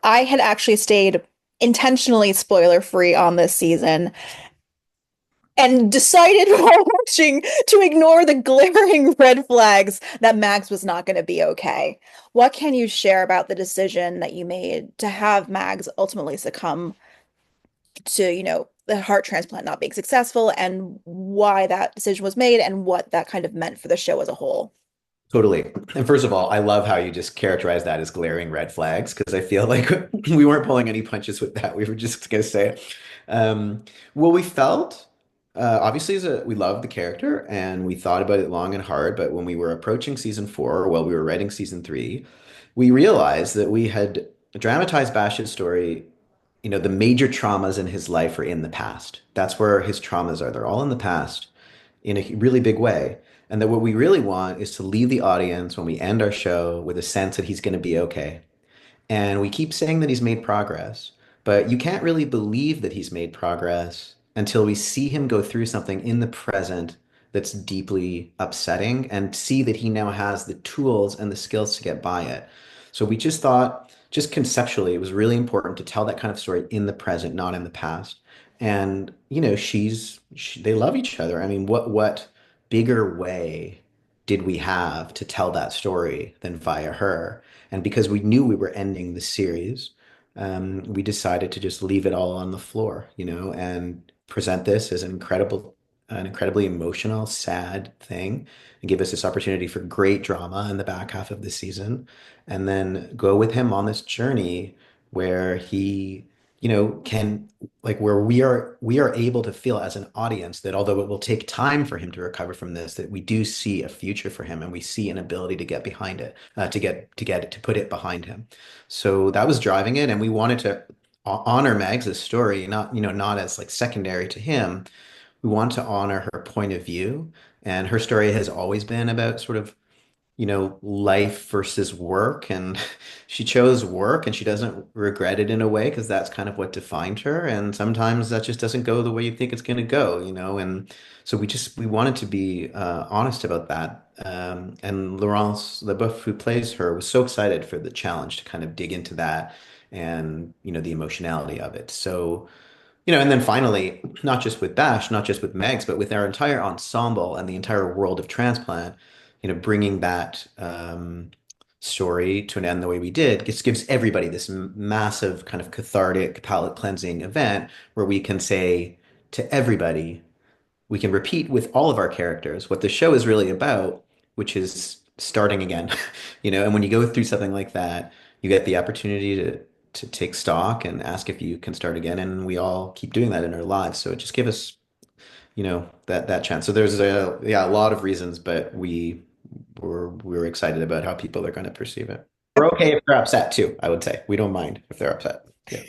I had actually stayed intentionally spoiler free on this season and decided while watching to ignore the glaring red flags that Max was not going to be okay. What can you share about the decision that you made to have Mags ultimately succumb to, the heart transplant not being successful and why that decision was made and what that kind of meant for the show as a whole? Totally. And first of all, I love how you just characterize that as glaring red flags because I feel like we weren't pulling any punches with that. We were just going to say it. Well, we felt obviously we loved the character and we thought about it long and hard. But when we were approaching season four, or while we were writing season three, we realized that we had dramatized Bash's story. The major traumas in his life are in the past. That's where his traumas are. They're all in the past in a really big way. And that what we really want is to leave the audience when we end our show with a sense that he's going to be okay. And we keep saying that he's made progress, but you can't really believe that he's made progress until we see him go through something in the present that's deeply upsetting and see that he now has the tools and the skills to get by it. So we just thought, just conceptually, it was really important to tell that kind of story in the present, not in the past. And they love each other. I mean, what bigger way did we have to tell that story than via her? And because we knew we were ending the series, we decided to just leave it all on the floor, and present this as an incredibly emotional, sad thing, and give us this opportunity for great drama in the back half of the season, and then go with him on this journey where he, can like where we are able to feel as an audience that although it will take time for him to recover from this, that we do see a future for him and we see an ability to get behind it, to put it behind him. So that was driving it, and we wanted to honor Mags' story, not as like secondary to him. We want to honor her point of view, and her story has always been about sort of life versus work. And she chose work and she doesn't regret it in a way because that's kind of what defined her. And sometimes that just doesn't go the way you think it's going to go. And so we wanted to be honest about that. And Laurence Leboeuf, who plays her, was so excited for the challenge to kind of dig into that and, the emotionality of it. So, and then finally, not just with Bash, not just with Megs, but with our entire ensemble and the entire world of transplant, bringing that story to an end the way we did just gives everybody this massive kind of cathartic, palate cleansing event where we can say to everybody, we can repeat with all of our characters what the show is really about, which is starting again. And when you go through something like that, you get the opportunity to take stock and ask if you can start again. And we all keep doing that in our lives. So it just give us, that chance. So there's a lot of reasons, but we're excited about how people are going to perceive it. We're okay if they're upset too, I would say. We don't mind if they're upset.